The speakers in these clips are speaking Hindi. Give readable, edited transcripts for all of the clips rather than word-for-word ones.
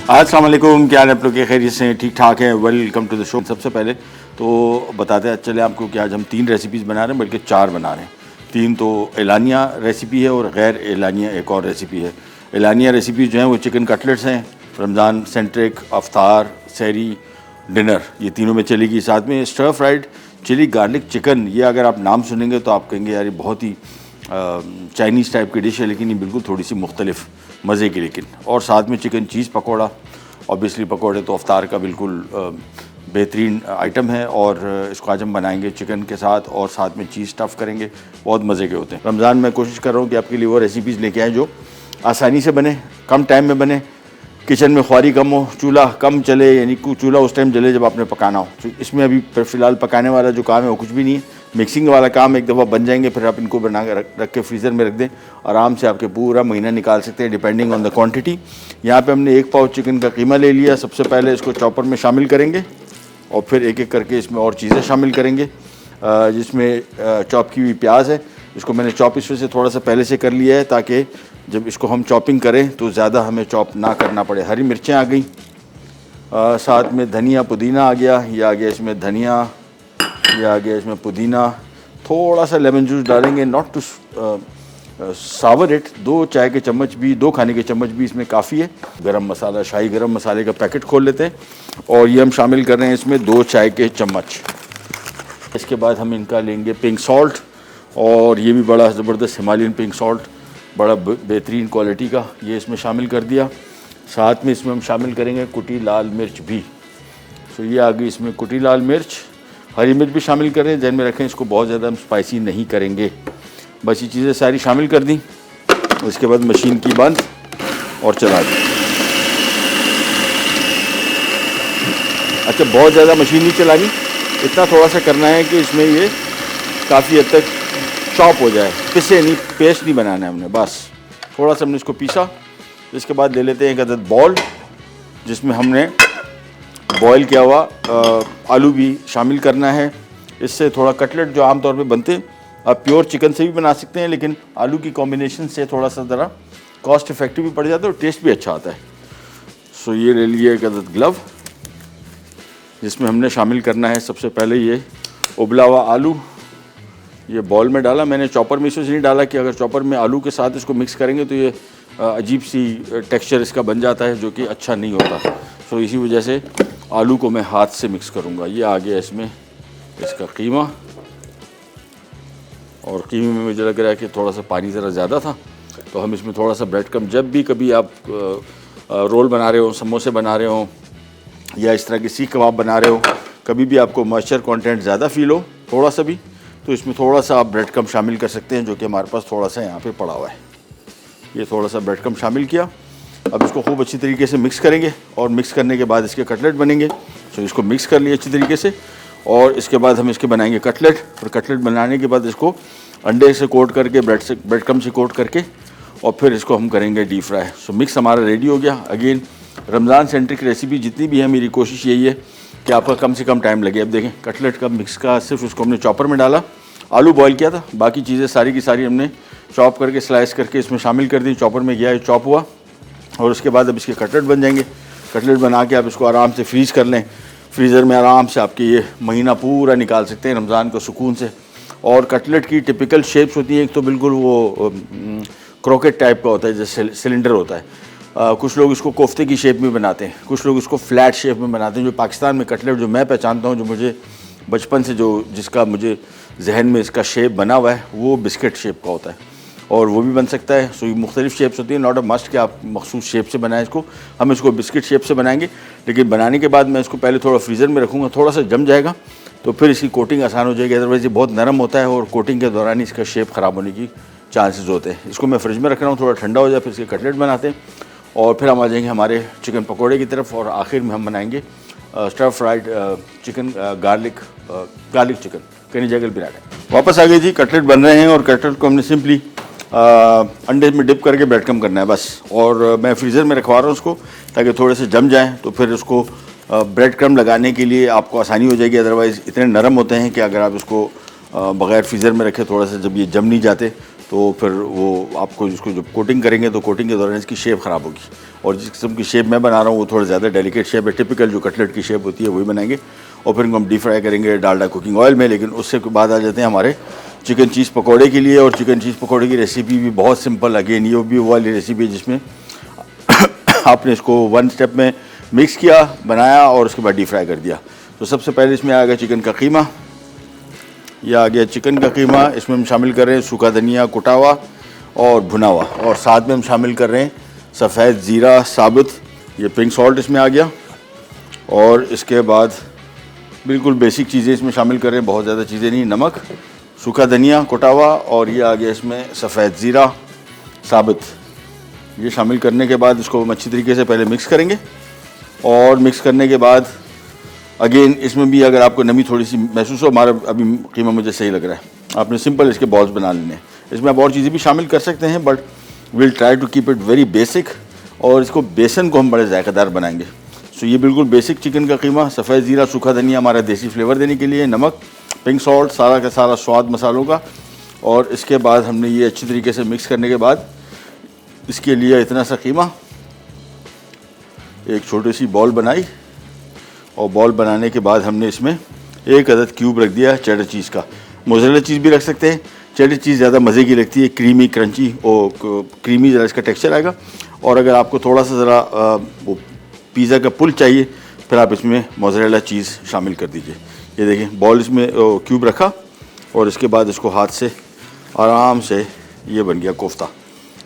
अस्सलाम वालेकुम, क्या हाल है आप लोग के? खैरियत से ठीक ठाक हैं? Welcome to the show. सबसे पहले तो बताते चले आपको कि आज हम 3 रेसिपीज़ बना रहे हैं, बल्कि 4 बना रहे हैं। 3 तो एलानिया रेसिपी है और गैर एलानिया एक और रेसिपी है। एलानिया रेसिपी जो है वो चिकन कटलेट्स हैं, रमज़ान सेंट्रिक, अफ्तार, सहरी, डिनर, ये तीनों में चलेगी। साथ में stir fried chilli garlic chicken, ये अगर आप नाम सुनेंगे तो आप कहेंगे यार ये बहुत ही चाइनीज़ टाइप की डिश है, लेकिन ये बिल्कुल थोड़ी सी मुख्तलिफ मज़े की। लेकिन और साथ में चिकन चीज़ पकौड़ा, ऑब्वियसली पकौड़े तो अफ्तार का बिल्कुल बेहतरीन आइटम है। और इसको आज हम बनाएंगे चिकन के साथ और साथ में चीज़ स्टफ़ करेंगे, बहुत मज़े के होते हैं। रमज़ान में कोशिश कर रहा हूँ कि आपके लिए वो रेसिपीज़ लेके आएँ जो आसानी से बने, कम टाइम में बने, किचन में ख्वारी कम हो, चूल्हा कम चले, यानी चूल्हा उस टाइम जले जब आपने पकाना हो। तो इसमें अभी फ़िलहाल पकाने वाला जो काम है वो कुछ भी नहीं है, मिक्सिंग वाला काम। एक दफ़ा बन जाएंगे फिर आप इनको बना के रख के फ्रीज़र में रख दें, आराम से आपके पूरा महीना निकाल सकते हैं डिपेंडिंग ऑन द क्वांटिटी। यहाँ पे हमने 1 पाव चिकन का कीमा ले लिया। सबसे पहले इसको चॉपर में शामिल करेंगे और फिर एक एक करके इसमें और चीज़ें शामिल करेंगे, जिसमें चॉप की हुई प्याज है। इसको मैंने चॉप इसमें से थोड़ा सा पहले से कर लिया है ताकि जब इसको हम चॉपिंग करें तो ज़्यादा हमें चॉप ना करना पड़े। हरी मिर्चें आ गई, साथ में धनिया पुदीना आ गया, ये आ गया इसमें धनिया, ये आ गया इसमें पुदीना। थोड़ा सा लेमन जूस डालेंगे, नॉट टू सावर इट। 2 चाय के चम्मच भी, 2 खाने के चम्मच भी इसमें काफ़ी है। गरम मसाला, शाही गरम मसाले का पैकेट खोल लेते हैं और ये हम शामिल कर रहे हैं इसमें 2 चाय के चम्मच। इसके बाद हम इनका लेंगे पिंक सॉल्ट, और ये भी बड़ा ज़बरदस्त हिमालयन पिंक सॉल्ट, बड़ा बेहतरीन क्वालिटी का, ये इसमें शामिल कर दिया। साथ में इसमें हम शामिल करेंगे कुटी लाल मिर्च भी। तो ये आ गई इसमें कुटी लाल मिर्च। हरी मिर्च भी शामिल करें, ध्यान में रखें इसको बहुत ज़्यादा हम स्पाइसी नहीं करेंगे। बस ये चीज़ें सारी शामिल कर दी। उसके बाद मशीन की बंद और चला दी। अच्छा, बहुत ज़्यादा मशीन नहीं चलानी, इतना थोड़ा सा करना है कि इसमें ये काफ़ी हद तक चॉप हो जाए, पिसे नहीं, पेस्ट नहीं बनाना है हमने, बस थोड़ा सा हमने इसको पीसा। इसके बाद ले लेते हैं एक अदद बॉल, जिसमें हमने बॉयल किया हुआ आलू भी शामिल करना है। इससे थोड़ा कटलेट जो आमतौर पे बनते हैं, आप प्योर चिकन से भी बना सकते हैं, लेकिन आलू की कॉम्बिनेशन से थोड़ा सा ज़रा कॉस्ट इफेक्टिव भी पड़ जाता है और टेस्ट भी अच्छा आता है। सो ये ले लिए एक अदद ग्लव, जिसमें हमने शामिल करना है सबसे पहले ये उबला हुआ आलू। ये बॉल में डाला मैंने, चॉपर में इसलिए नहीं डाला कि अगर चॉपर में आलू के साथ इसको मिक्स करेंगे तो ये अजीब सी टेक्सचर इसका बन जाता है, जो कि अच्छा नहीं होता। सो इसी वजह से आलू को मैं हाथ से मिक्स करूँगा। ये आ गया इसमें इसका कीमा, और कीमे में मुझे लग रहा है कि थोड़ा सा पानी ज़रा ज़्यादा था, तो हम इसमें थोड़ा सा ब्रेड क्रम्ब, जब भी कभी आप रोल बना रहे हो, समोसे बना रहे हो, या इस तरह के सीख कबाब बना रहे हो, कभी भी आपको मॉइस्चर कंटेंट ज़्यादा फील हो थोड़ा सा भी, तो इसमें थोड़ा सा आप ब्रेड क्रम्ब शामिल कर सकते हैं, जो कि हमारे पास थोड़ा सा यहाँ पे पड़ा हुआ है। ये थोड़ा सा ब्रेड क्रम्ब शामिल किया। अब इसको खूब अच्छी तरीके से मिक्स करेंगे, और मिक्स करने के बाद इसके कटलेट बनेंगे। तो इसको मिक्स कर लिए अच्छी तरीके से, और इसके बाद हम इसके बनाएंगे कटलेट। और कटलेट बनाने के बाद इसको अंडे से कोट करके, ब्रेड क्रम्ब से कोट करके, और फिर इसको हम करेंगे डीप फ्राई। सो मिक्स हमारा रेडी हो गया। अगेन रमज़ान सेंट्रिक रेसिपी जितनी भी है, मेरी कोशिश यही है कि आपका कम से कम टाइम लगे। अब देखें कटलेट का मिक्स का सिर्फ उसको हमने चॉपर में डाला, आलू बॉयल किया था, बाकी चीज़ें सारी की सारी हमने चॉप करके स्लाइस करके इसमें शामिल कर दी। चॉपर में गया, चॉप हुआ, और उसके बाद अब इसके कटलेट बन जाएंगे। कटलेट बना के आप इसको आराम से फ्रीज़ कर लें, फ्रीज़र में आराम से आपके ये महीना पूरा निकाल सकते हैं रमज़ान को सुकून से। और कटलेट की टिपिकल शेप्स होती हैं, एक तो बिल्कुल वो क्रोकेट टाइप का होता है, जैसे सिलेंडर होता है। कुछ लोग इसको कोफ्ते की शेप में बनाते हैं, कुछ लोग इसको फ्लैट शेप में बनाते हैं। जो पाकिस्तान में कटलेट जो मैं पहचानता हूँ, जो मुझे बचपन से जिसका मुझे जहन में इसका शेप बना हुआ है, वो बिस्किट शेप का होता है, और वो भी बन सकता है। सो ये मुख्तलिफ शेप्स होती हैं, नॉट अ मस्ट कि आप मखसूस शेप से बनाएं इसको। हम इसको बिस्किट शेप से बनाएंगे, लेकिन बनाने के बाद मैं इसको पहले थोड़ा फ्रीज़र में रखूँगा, थोड़ा सा जम जाएगा तो फिर इसकी कोटिंग आसान हो जाएगी। अदरवाइज़ ये बहुत नरम होता है और कोटिंग के दौरान इसका शेप ख़राब होने की चांसेस होते हैं। इसको मैं फ्रिज में रख रहा हूँ, थोड़ा ठंडा हो जाए, फिर इसके कटलेट बनाते हैं, और फिर हम आ जाएंगे हमारे चिकन पकौड़े की तरफ, और आखिर में हम बनाएंगे stir fried chicken garlic chicken कनी जगल बिराटा। वापस आ गए जी, कटलेट बन रहे हैं, और कटलेट को हमने सिंपली अंडे में डिप करके ब्रेड क्रम्ब करना है बस। और मैं फ्रीज़र में रखवा रहा हूँ उसको, ताकि थोड़े से जम जाएँ, तो फिर उसको ब्रेड क्रम्ब लगाने के लिए आपको आसानी हो जाएगी। अदरवाइज़ इतने नरम होते हैं कि अगर आप इसको बग़ैर फ्रीज़र में रखें, थोड़ा सा जब ये जम नहीं जाते तो फिर वो आपको इसको जब कोटिंग करेंगे तो कोटिंग के दौरान इसकी शेप ख़राब होगी। और जिस किस्म की शेप मैं बना रहा हूँ वो थोड़ा ज़्यादा डेलिकेट शेप है, टिपिकल जो कटलेट की शेप होती है वही बनाएंगे। और फिर इनको हम डीप फ्राई करेंगे डालडा कुकिंग ऑयल में। लेकिन उससे बाद आ जाते हैं हमारे चिकन चीज़ पकौड़े के लिए। और चिकन चीज़ पकौड़े की रेसिपी भी बहुत सिंपल, अगेन ये भी वो वाली रेसिपी है जिसमें आपने इसको वन स्टेप में मिक्स किया, बनाया और उसके बाद डीप फ्राई कर दिया। तो सबसे पहले इसमें आ गया चिकन का कीमा, यह आ गया चिकन का कीमा। इसमें हम शामिल कर रहे हैं सूखा धनिया कुटा हुआ और भुना हुआ, और साथ में हम शामिल कर रहे हैं सफ़ेद ज़ीरा साबुत, ये पिंक सॉल्ट इसमें आ गया। और इसके बाद बिल्कुल बेसिक चीज़ें इसमें शामिल कर रहे हैं, बहुत ज़्यादा चीज़ें नहीं, नमक, सूखा धनिया कुटा हुआ और ये आ गया इसमें सफ़ेद ज़ीरा साबुत। ये शामिल करने के बाद इसको हम अच्छी तरीके से पहले मिक्स करेंगे। और मिक्स करने के बाद अगेन इसमें भी अगर आपको नमी थोड़ी सी महसूस हो, हमारा अभी कीमा मुझे सही लग रहा है, आपने सिंपल इसके बॉल्स बना लेने हैं। इसमें आप और चीज़ें भी शामिल कर सकते हैं, but will try to keep it very basic. और इसको बेसन को हम बड़े जायकादार बनाएंगे। सो ये बिल्कुल बेसिक चिकन का कीमा, सफ़ेद ज़ीरा सूखा धनिया हमारा देसी फ्लेवर देने के लिए, नमक, पिंक सॉल्ट, सारा का सारा स्वाद मसालों का। और इसके बाद हमने ये अच्छी तरीके से मिक्स करने के बाद इसके लिए इतना सा कीमा, एक छोटी सी बॉल बनाई। और बॉल बनाने के बाद हमने इसमें एक अदद क्यूब रख दिया चेडर चीज़ का। मोज़रेला चीज़ भी रख सकते हैं, चेडर चीज़ ज़्यादा मज़े की लगती है, क्रीमी क्रंची और क्रीमी ज़रा इसका टेक्सचर आएगा। और अगर आपको थोड़ा सा ज़रा वो पिज़्ज़ा का पुल चाहिए फिर आप इसमें मोज़रेला चीज़ शामिल कर दीजिए। ये देखें बॉल इसमें क्यूब रखा और इसके बाद इसको हाथ से आराम से ये बन गया कोफ्ता।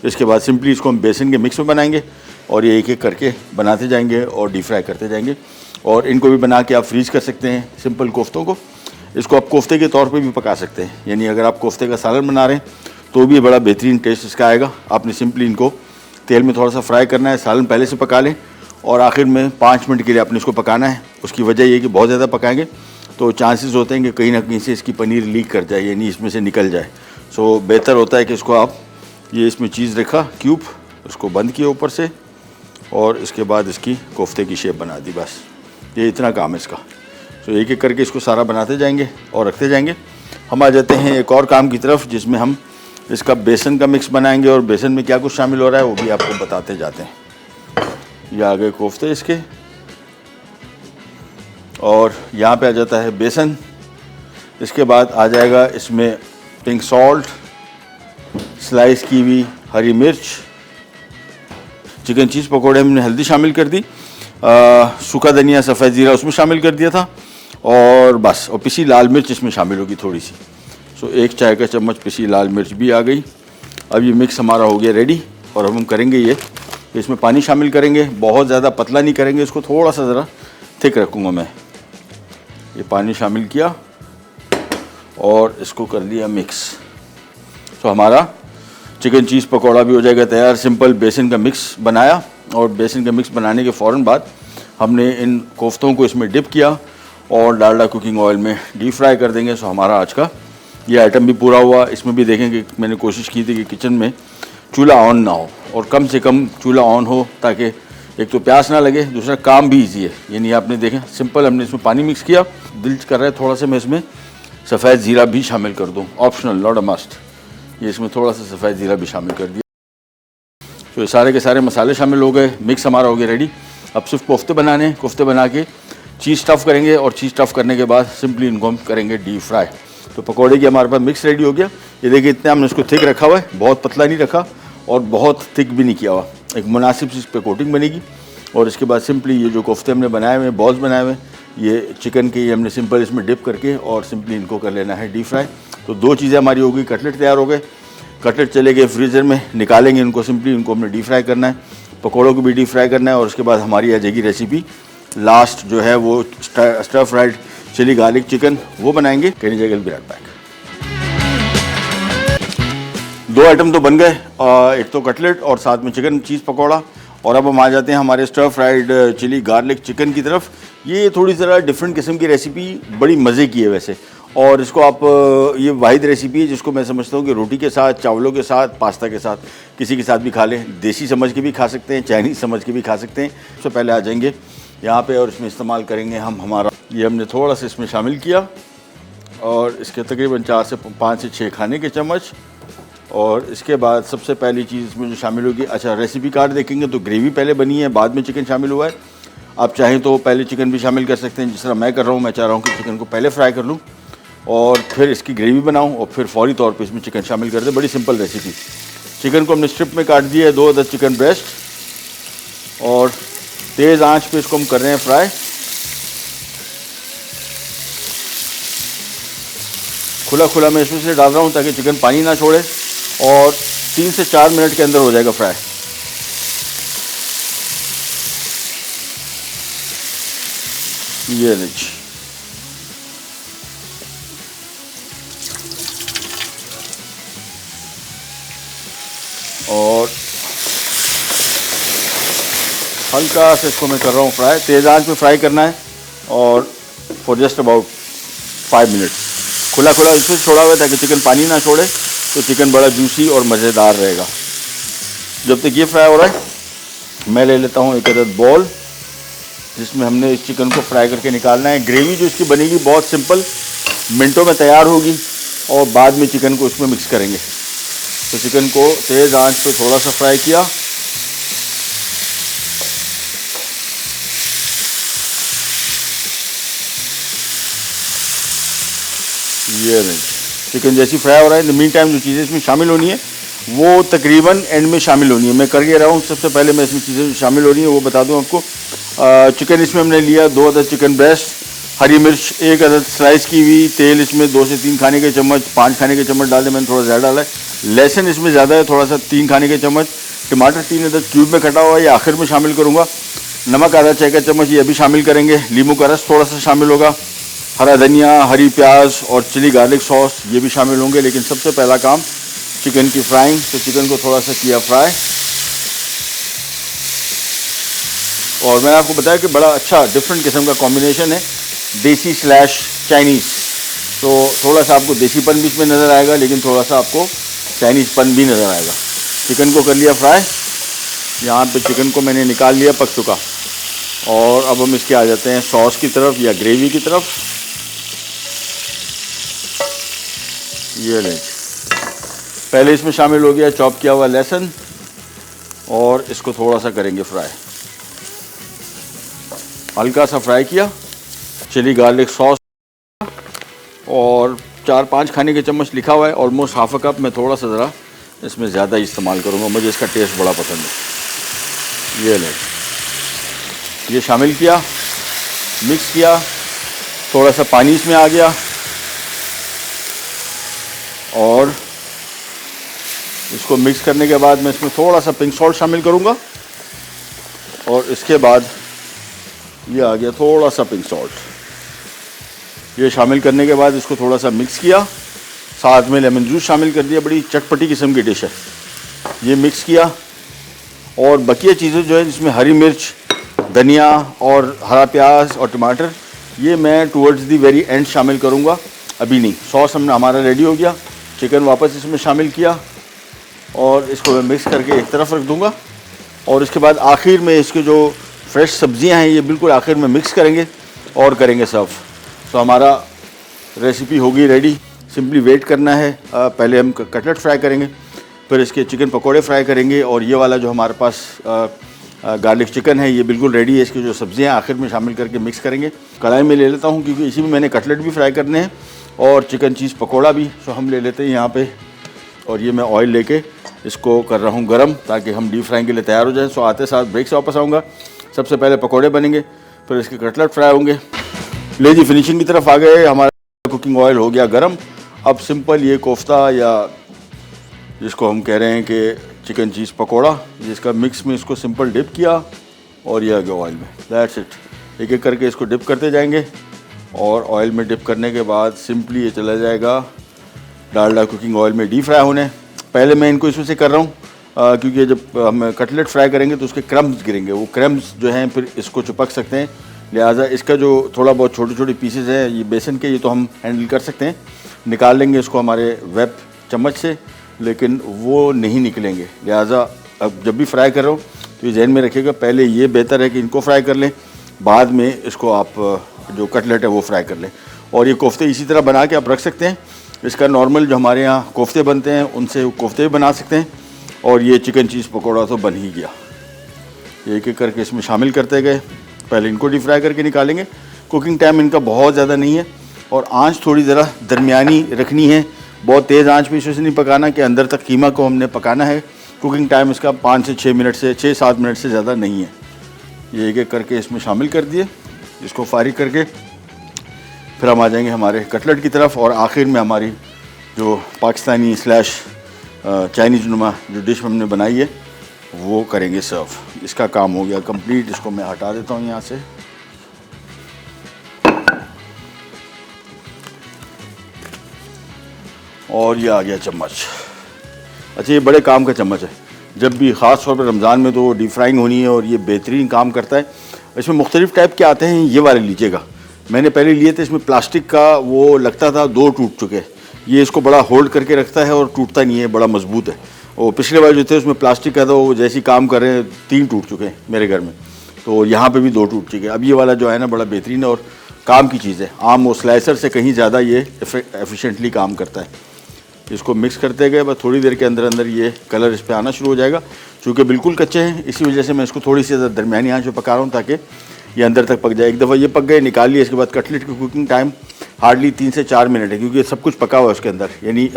इसके बाद सिंपली इसको हम बेसन के मिक्स में बनाएंगे और ये एक एक करके बनाते जाएंगे और डीप फ्राई करते जाएंगे। और इनको भी बना के आप फ्रीज़ कर सकते हैं सिंपल कोफ्तों को। इसको आप कोफ्ते के तौर पे भी पका सकते हैं, यानी अगर आप कोफ्ते का सालन बना रहे हैं तो भी बड़ा बेहतरीन टेस्ट इसका आएगा। आपने सिंपली इनको तेल में थोड़ा सा फ्राई करना है, सालन पहले से पका लें और आखिर में 5 मिनट के लिए आपने इसको पकाना है। उसकी वजह ये कि बहुत ज़्यादा पकाएंगे तो चांसेस होते हैं कि कहीं ना कहीं से इसकी पनीर लीक कर जाए, यानी इसमें से निकल जाए। सो बेहतर होता है कि इसको आप ये इसमें चीज़ रखा क्यूब, उसको बंद किया ऊपर से और इसके बाद इसकी कोफ्ते की शेप बना दी, बस ये इतना काम है इसका। तो एक एक करके इसको सारा बनाते जाएंगे और रखते जाएंगे। हम आ जाते हैं एक और काम की तरफ जिसमें हम इसका बेसन का मिक्स बनाएंगे और बेसन में क्या कुछ शामिल हो रहा है वो भी आपको बताते जाते हैं। ये आ गए कोफ्ते इसके और यहाँ पे आ जाता है बेसन। इसके बाद आ जाएगा इसमें पिंक सॉल्ट, स्लाइस की हुई हरी मिर्च, चिकन चीज़ पकौड़े हमने हल्दी शामिल कर दी, सूखा धनिया सफ़ेद ज़ीरा उसमें शामिल कर दिया था और बस, और पिसी लाल मिर्च इसमें शामिल होगी थोड़ी सी। सो 1 चाय का चम्मच पिसी लाल मिर्च भी आ गई। अब ये मिक्स हमारा हो गया रेडी और हम करेंगे ये, इसमें पानी शामिल करेंगे, बहुत ज़्यादा पतला नहीं करेंगे इसको, थोड़ा सा ज़रा थिक रखूँगा मैं। ये पानी शामिल किया और इसको कर लिया मिक्स। तो हमारा चिकन चीज़ पकौड़ा भी हो जाएगा तैयार। सिंपल बेसन का मिक्स बनाया और बेसन का मिक्स बनाने के फ़ौरन बाद हमने इन कोफ्तों को इसमें डिप किया और डालडा कुकिंग ऑयल में डीप फ्राई कर देंगे। सो हमारा आज का ये आइटम भी पूरा हुआ। इसमें भी देखेंगे मैंने कोशिश की थी कि किचन में चूल्हा ऑन ना हो और कम से कम चूल्हा ऑन हो ताकि एक तो प्यास ना लगे, दूसरा काम भी ईजी है। यानी आपने देखें सिंपल हमने इसमें पानी मिक्स किया, दिल कर रहा है थोड़ा सा मैं इसमें सफ़ेद ज़ीरा भी शामिल कर दूँ, ऑप्शनल नॉट अ मस्ट। ये इसमें थोड़ा सा सफ़ेद ज़ीरा भी शामिल कर दिया। तो ये सारे के सारे मसाले शामिल हो गए, मिक्स हमारा हो गया रेडी। अब सिर्फ कोफ्ते बनाने हैं, कोफ्ते बना के चीज़ स्टफ़ करेंगे और चीज़ स्टफ़ करने के बाद सिंपली इनको हम करेंगे डीप फ्राई। तो पकौड़े की हमारे पास मिक्स रेडी हो गया। ये देखिए इतने हमने इसको थिक रखा हुआ है, बहुत पतला नहीं रखा और बहुत थिक भी नहीं किया हुआ, एक मुनासिब सी इस पर कोटिंग बनेगी। और इसके बाद सिंपली ये जो कोफ्ते हमने बनाए हुए हैं, बॉल्स बनाए हुए हैं, ये चिकन के हमने सिंपल इसमें डिप करके और सिंपली इनको कर लेना है डीप फ्राई। तो 2 चीज़ें हमारी हो गई, कटलेट तैयार हो गए, कटलेट चले गए फ्रीज़र में, निकालेंगे इनको, सिंपली इनको हमने डीप फ्राई करना है, पकौड़ों को भी डीप फ्राई करना है। और उसके बाद हमारी आ जाएगी रेसिपी लास्ट जो है वो stir fried chilli garlic chicken, वो बनाएंगे। कहनी जाएगा विराट बैक। 2 आइटम तो बन गए, एक तो कटलेट और साथ में चिकन चीज़ पकौड़ा। और अब हम आ जाते हैं हमारे stir fried chilli garlic chicken की तरफ। ये थोड़ी ज़रा डिफरेंट किस्म की रेसिपी, बड़ी मज़े की है वैसे। और इसको आप, ये वाहिद रेसिपी है जिसको मैं समझता हूँ कि रोटी के साथ, चावलों के साथ, पास्ता के साथ, किसी के साथ भी खा लें। देसी समझ के भी खा सकते हैं, चाइनीज़ समझ के भी खा सकते हैं। सबसे पहले आ जाएंगे यहाँ पे और इसमें इस्तेमाल करेंगे हम हमारा, ये हमने थोड़ा सा इसमें शामिल किया और इसके तकरीबन 4 से 5 से 6 खाने के चम्मच। और इसके बाद सबसे पहली चीज़ इसमें जो शामिल होगी, अच्छा रेसिपी कार्ड देखेंगे तो ग्रेवी पहले बनी है, बाद में चिकन शामिल हुआ है। आप चाहें तो पहले चिकन भी शामिल कर सकते हैं, जिस तरह मैं कर रहा हूँ। मैं चाह रहा हूँ कि चिकन को पहले फ्राई कर लूँ और फिर इसकी ग्रेवी बनाऊँ और फिर फौरी तौर पे इसमें चिकन शामिल कर दें। बड़ी सिंपल रेसिपी। चिकन को हमने स्ट्रिप में काट दिया है, 2 अदद चिकन ब्रेस्ट, और तेज़ आंच पे इसको हम कर रहे हैं फ्राई। खुला खुला मैं इसमें से डाल रहा हूँ ताकि चिकन पानी ना छोड़े, और 3 से 4 मिनट के अंदर हो जाएगा फ्राई। ये लीजिए, और हल्का से इसको मैं कर रहा हूँ फ्राई। तेज़ आंच पे फ्राई करना है और फॉर जस्ट अबाउट 5 मिनट्स। खुला खुला इसमें छोड़ा हुआ है ताकि चिकन पानी ना छोड़े, तो चिकन बड़ा जूसी और मज़ेदार रहेगा। जब तक ये फ्राई हो रहा है, मैं ले लेता हूँ एक अदद बॉल, जिसमें हमने इस चिकन को फ्राई करके निकालना है। ग्रेवी जो इसकी बनेगी बहुत सिंपल, मिनटों में तैयार होगी, और बाद में चिकन को इसमें मिक्स करेंगे। तो चिकन को तेज़ आंच पे थोड़ा सा फ्राई किया, ये नहीं, चिकन जैसी फ्राई हो रहा है। इन द मीन टाइम जो चीज़ें इसमें शामिल होनी है वो तकरीबन एंड में शामिल होनी है। मैं कर के रहा हूँ, सबसे पहले मैं इसमें चीज़ें शामिल हो रही हैं वो बता दूँ आपको। चिकन इसमें हमने लिया 2 अदद चिकन ब्रेस्ट, हरी मिर्च 1 अदद स्लाइस की हुई, तेल इसमें 2 से 3 खाने के चम्मच, 5 खाने के चम्मच डाल दें, मैंने थोड़ा ज़्यादा डाला है। लहसुन इसमें ज़्यादा है, थोड़ा सा 3 खाने के चम्मच। टमाटर 3 अदद क्यूब में कटा हुआ है, ये आखिर में शामिल करूँगा। नमक आधा चाय का चम्मच, ये अभी शामिल करेंगे। नींबू का रस थोड़ा सा शामिल होगा। हरा धनिया, हरी प्याज और चिली गार्लिक सॉस, ये भी शामिल होंगे। लेकिन सबसे पहला काम चिकन की फ्राइंग, तो चिकन को थोड़ा सा किया फ्राई। और मैंने आपको बताया कि बड़ा अच्छा डिफरेंट किस्म का कॉम्बिनेशन है, देसी स्लैश चाइनीज़। तो थोड़ा सा आपको देसीपन भी इसमें नज़र आएगा, लेकिन थोड़ा सा आपको चाइनीज़पन भी नज़र आएगा। चिकन को कर लिया फ्राई, यहाँ पे चिकन को मैंने निकाल लिया, पक चुका। और अब हम इसके आ जाते हैं सॉस की तरफ या ग्रेवी की तरफ। ये लें, पहले इसमें शामिल हो गया चॉप किया हुआ लहसुन, और इसको थोड़ा सा करेंगे फ्राई। हल्का सा फ्राई किया। चिली गार्लिक सॉस और 4-5 खाने के चम्मच लिखा हुआ है, ऑलमोस्ट हाफ अ कप। मैं थोड़ा सा ज़रा इसमें ज़्यादा इस्तेमाल करूँगा, मुझे इसका टेस्ट बड़ा पसंद है। ये लें, ये शामिल किया, मिक्स किया, थोड़ा सा पानी इसमें आ गया, और इसको मिक्स करने के बाद मैं इसमें थोड़ा सा पिंक सॉल्ट शामिल करूँगा, और इसके बाद ये आ गया थोड़ा सा पिंक सॉल्ट। ये शामिल करने के बाद इसको थोड़ा सा मिक्स किया, साथ में लेमन जूस शामिल कर दिया। बड़ी चटपटी किस्म की डिश है। ये मिक्स किया, और बकिया चीज़ें जो है जिसमें हरी मिर्च, धनिया और हरा प्याज और टमाटर, ये मैं टुवर्ड्स दी वेरी एंड शामिल करूँगा, अभी नहीं। सॉस हमने हमारा रेडी हो गया। चिकन वापस इसमें शामिल किया, और इसको मैं मिक्स करके एक तरफ रख दूँगा। और इसके बाद आखिर में इसके जो फ्रेश सब्जियां हैं, ये बिल्कुल आखिर में मिक्स करेंगे और करेंगे सर्व। तो हमारा रेसिपी होगी रेडी। सिंपली वेट करना है। पहले हम कटलेट फ्राई करेंगे, फिर इसके चिकन पकोड़े फ्राई करेंगे, और ये वाला जो हमारे पास गार्लिक चिकन है ये बिल्कुल रेडी है। इसकी जो सब्जियां आखिर में शामिल करके मिक्स करेंगे। कढ़ाई में ले लेता हूँ, क्योंकि इसी में मैंने कटलेट भी फ्राई करने हैं और चिकन चीज़ पकोड़ा भी। तो हम ले लेते हैं यहाँ पे, और ये मैं ऑयल लेके इसको कर रहा हूँ गरम, ताकि हम डीप फ्राइंग के लिए तैयार हो जाएं। सो आते साथ ब्रेक से वापस आऊँगा। सबसे पहले पकोड़े बनेंगे, फिर इसके कटलेट फ्राई होंगे। ले जी, फिनिशिंग की तरफ आ गए। हमारा कुकिंग ऑयल हो गया गरम। अब सिंपल ये कोफ्ता, या जिसको हम कह रहे हैं कि चिकन चीज़ पकोड़ा, जिसका मिक्स में इसको सिंपल डिप किया, और ये आ गया ऑयल में। That's it. एक एक करके इसको डिप करते जाएंगे, और ऑयल में डिप करने के बाद सिंपली ये चला जाएगा डालडा कुकिंग ऑयल में डीप फ्राई होने। पहले मैं इनको इसमें से कर रहा हूँ क्योंकि जब हम कटलेट फ्राई करेंगे तो उसके क्रम्स गिरेंगे। वो क्रम्स जो हैं फिर इसको चिपक सकते हैं, लिहाजा इसका जो थोड़ा बहुत छोटे छोटे पीसेस हैं ये बेसन के, ये तो हम हैंडल कर सकते हैं। निकाल लेंगे इसको हमारे वेब चम्मच से, लेकिन वो नहीं निकलेंगे। लिहाजा अब जब भी फ्राई कर रहा हूँ तो ये जहन में रखिएगा, पहले ये बेहतर है कि इनको फ्राई कर लें, बाद में इसको आप जो कटलेट है वो फ्राई कर लें। और ये कोफ्ते इसी तरह बना के आप रख सकते हैं। इसका नॉर्मल जो हमारे यहाँ कोफ्ते बनते हैं उनसे कोफ्ते भी बना सकते हैं, और ये चिकन चीज़ पकौड़ा तो बन ही गया। एक एक करके इसमें शामिल करते गए। पहले इनको डीप फ्राई करके निकालेंगे। कुकिंग टाइम इनका बहुत ज़्यादा नहीं है, और आंच थोड़ी ज़रा दरमियानी रखनी है। बहुत तेज़ आंच पे इसे नहीं पकाना कि अंदर तक कीमा को हमने पकाना है। कुकिंग टाइम इसका 5 से 6 मिनट से 6-7 मिनट से ज़्यादा नहीं है। ये एक एक करके इसमें शामिल कर दिए। इसको फारिग करके फिर हम आ जाएंगे हमारे कटलेट की तरफ, और आखिर में हमारी जो पाकिस्तानी स्लैश चाइनीज़ नुमा जो डिश हमने बनाई है वो करेंगे सर्व। इसका काम हो गया कंप्लीट। इसको मैं हटा देता हूँ यहाँ से। और ये आ गया चम्मच। अच्छा, ये बड़े काम का चम्मच है। जब भी ख़ास तौर पर रमज़ान में तो डीप फ्राइंग होनी है, और ये बेहतरीन काम करता है। इसमें मुख्तलिफ़ टाइप के आते हैं। ये वाले लीजिएगा, मैंने पहले लिए थे, इसमें प्लास्टिक का वो लगता था, 2 टूट चुके। ये इसको बड़ा होल्ड करके रखता है और टूटता नहीं है, बड़ा मजबूत है। और पिछले बार जो थे उसमें प्लास्टिक का था, वो जैसे ही काम कर रहे हैं 3 टूट चुके हैं मेरे घर में, तो यहाँ पे भी 2 टूट चुके। अब ये वाला जो है ना बड़ा बेहतरीन है और काम की चीज़ है। आम वो स्लाइसर से कहीं ज़्यादा ये एफिशिएंटली काम करता है। इसको मिक्स करते गए, बस थोड़ी देर के अंदर अंदर ये कलर इस पर आना शुरू हो जाएगा। चूँकि बिल्कुल कच्चे हैं, इसी वजह से मैं इसको थोड़ी सी दरमियानी आंच पे पका रहा हूँ ताकि ये अंदर तक पक जाए। एक दफ़ा ये पक गए, निकाल लिए। इसके बाद कटलेट की कुकिंग टाइम हार्डली 3 से 4 मिनट है, क्योंकि सब कुछ पका हुआ है उसके अंदर। यानी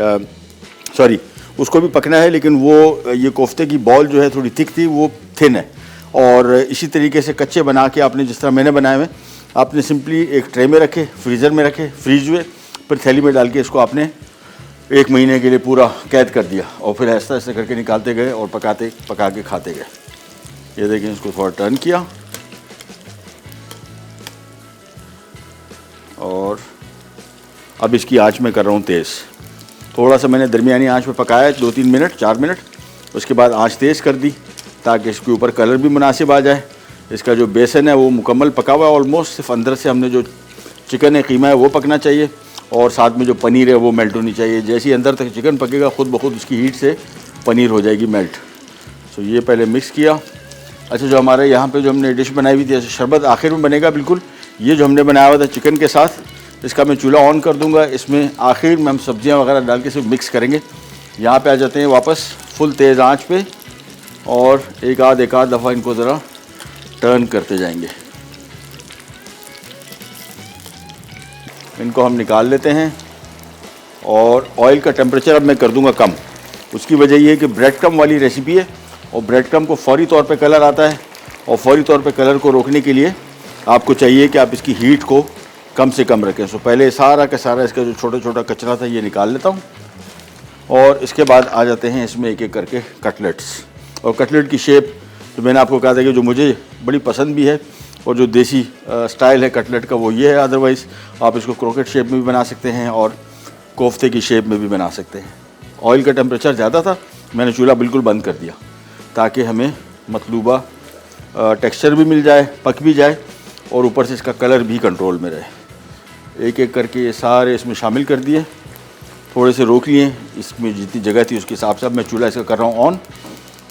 सॉरी, उसको भी पकना है, लेकिन वो ये कोफ्ते की बॉल जो है थोड़ी थिक थी, वो थिन है। और इसी तरीके से कच्चे बना के आपने, जिस तरह मैंने बनाए हुए, आपने सिंपली एक ट्रे में रखे, फ्रीज़र में रखे, फ्रीज हुए, फिर थैली में डाल के इसको आपने 1 महीने के लिए पूरा कैद कर दिया, और फिर ऐसा ऐसा करके निकालते गए और पका के खाते गए। ये देखें, इसको थोड़ा टर्न किया, और अब इसकी आंच में कर रहा हूँ तेज़। थोड़ा सा मैंने दरमियानी आंच पे पकाया 2-3 मिनट, 4 मिनट। उसके बाद आंच तेज़ कर दी ताकि इसके ऊपर कलर भी मुनासिब आ जाए। इसका जो बेसन है वो मुकम्मल पका हुआ है ऑलमोस्ट। सिर्फ अंदर से हमने जो चिकन है, कीमा है, वो पकना चाहिए, और साथ में जो पनीर है वो मेल्ट होनी चाहिए। जैसे ही अंदर तक चिकन पकेगा, खुद ब खुद उसकी हीट से पनीर हो जाएगी मेल्ट। तो ये पहले मिक्स किया। अच्छा, जो हमारे यहाँ पे जो हमने डिश बनाई हुई थी, शरबत आखिर में बनेगा बिल्कुल। ये जो हमने बनाया हुआ था चिकन के साथ, इसका मैं चूल्हा ऑन कर दूंगा। इसमें आखिर में हम सब्जियां वगैरह डाल के सिर्फ मिक्स करेंगे। यहाँ पे आ जाते हैं वापस फुल तेज़ आंच पे, और एक आध दफ़ा इनको ज़रा टर्न करते जाएंगे। इनको हम निकाल लेते हैं, और ऑयल का टेम्परेचर अब मैं कर दूंगा कम। उसकी वजह ये है कि ब्रेड क्रम वाली रेसिपी है, और ब्रेड क्रम को फौरी तौर पे कलर आता है, और फौरी तौर पे कलर को रोकने के लिए आपको चाहिए कि आप इसकी हीट को कम से कम रखें। सो पहले सारा का सारा इसका जो छोटा छोटा कचरा था ये निकाल लेता हूँ, और इसके बाद आ जाते हैं इसमें एक एक करके कटलेट्स। और कटलेट की शेप जो मैंने आपको कहा था कि जो मुझे बड़ी पसंद भी है, और जो देसी स्टाइल है कटलेट का वो ये है। अदरवाइज़ आप इसको क्रोकेट शेप में भी बना सकते हैं, और कोफ्ते की शेप में भी बना सकते हैं। ऑयल का टेम्परेचर ज़्यादा था, मैंने चूल्हा बिल्कुल बंद कर दिया ताकि हमें मतलूबा टेक्सचर भी मिल जाए, पक भी जाए, और ऊपर से इसका कलर भी कंट्रोल में रहे। एक एक करके ये सारे इसमें शामिल कर दिए, थोड़े से रोक लिए। इसमें जितनी जगह थी उसके हिसाब से अब मैं चूल्हा इसका कर रहा हूँ ऑन,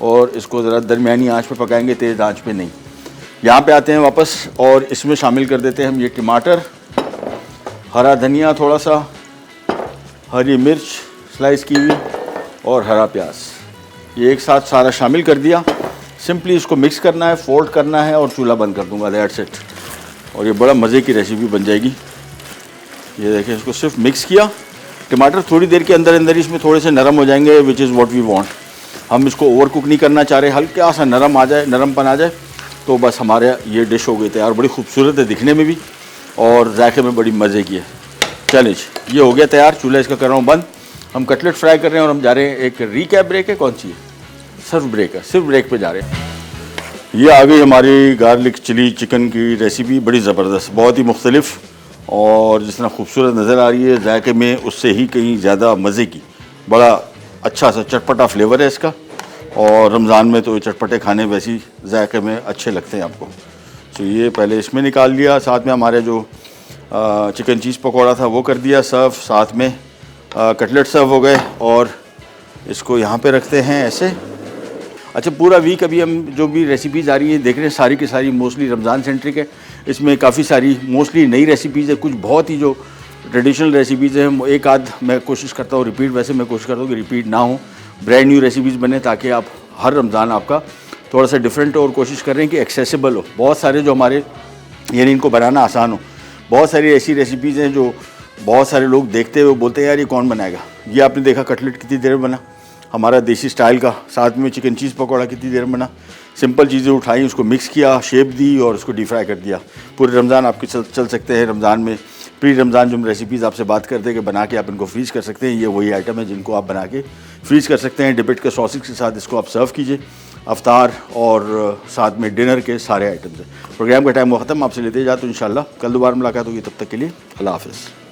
और इसको ज़रा दरमियानी आंच पे पकाएंगे, तेज़ आंच पे नहीं। यहाँ पे आते हैं वापस, और इसमें शामिल कर देते हैं हम ये टमाटर, हरा धनिया, थोड़ा सा हरी मिर्च स्लाइस की हुई, और हरा प्याज। ये एक साथ सारा शामिल कर दिया। सिंपली इसको मिक्स करना है, फोल्ड करना है, और चूल्हा बंद कर दूँगा। That's it. और ये बड़ा मज़े की रेसिपी बन जाएगी। ये देखें, इसको सिर्फ मिक्स किया। टमाटर थोड़ी देर के अंदर अंदर इसमें थोड़े से नरम हो जाएंगे, which is what we want. हम इसको ओवर कुक नहीं करना चाह रहे, हल्का सा नरम आ जाए, नरमपन आ जाए, तो बस हमारे ये डिश हो गई तैयार। बड़ी खूबसूरत है दिखने में भी, और जायके में बड़ी मज़े की है। चलिए, ये हो गया तैयार। चूल्हा इसका कर रहा हूँ बंद। हम कटलेट फ्राई कर रहे हैं, और हम जा रहे हैं एक रीकैप ब्रेक है, कौन सी है, सर्व ब्रेक है, सिर्फ ब्रेक पे जा रहे हैं। ये आ गई हमारी गार्लिक चिली चिकन की रेसिपी, बड़ी ज़बरदस्त, बहुत ही मुख्तलिफ, और जिस तरह खूबसूरत नज़र आ रही है, जायके में उससे ही कहीं ज़्यादा मज़े की। बड़ा अच्छा सा चटपटा फ्लेवर है इसका, और रमज़ान में तो चटपटे खाने वैसे ही जायके में अच्छे लगते हैं आपको। तो ये पहले इसमें निकाल लिया। साथ में हमारे जो चिकन चीज़ पकौड़ा था वो कर दिया सर्व, साथ में कटलेट सर्व हो गए, और इसको यहाँ पे रखते हैं ऐसे। अच्छा, पूरा वीक अभी हम जो भी रेसिपीज़ आ रही हैं देख रहे हैं, सारी की सारी मोस्टली रमज़ान सेंट्रिक है। इसमें काफ़ी सारी मोस्टली नई रेसिपीज़ है, कुछ बहुत ही जो ट्रेडिशनल रेसिपीज़ हैं, एक आध मैं कोशिश करता हूँ रिपीट, वैसे मैं कोशिश करता हूँ कि रिपीट ना हो, ब्रांड न्यू रेसिपीज़ बने ताकि आप हर रमज़ान आपका थोड़ा सा डिफरेंट हो, और कोशिश कर रहे हैं कि एक्सेसिबल हो। बहुत सारे जो हमारे यानी इनको बनाना आसान हो, बहुत सारी ऐसी रेसिपीज़ हैं जो बहुत सारे लोग देखते हुए बोलते हैं यार ये कौन बनाएगा। ये आपने देखा कटलेट कितनी देर में बना, हमारा देसी स्टाइल का, साथ में चिकन चीज़ पकौड़ा कितनी देर में बना। सिंपल चीज़ें उठाई, उसको मिक्स किया, शेप दी और उसको डीप फ्राई कर दिया। पूरे रमज़ान आपके चल सकते हैं। रमज़ान में प्री रमज़ान जो हम रेसिपीज़ आपसे बात करते हैं कि बना के आप इनको फ्रीज़ कर सकते हैं, ये वही आइटम है जिनको आप बना के फ्रीज़ कर सकते हैं। डिपेट के सॉसेज के साथ इसको आप सर्व कीजिए अफ्तार और साथ में डिनर के सारे आइटम्स हैं। प्रोग्राम का टाइम हुआ ख़त्म, आपसे लेते जाते तो इंशाल्लाह कल दोबारा मुलाकात होगी। तब तक के लिए अल्लाह हाफ़िज़।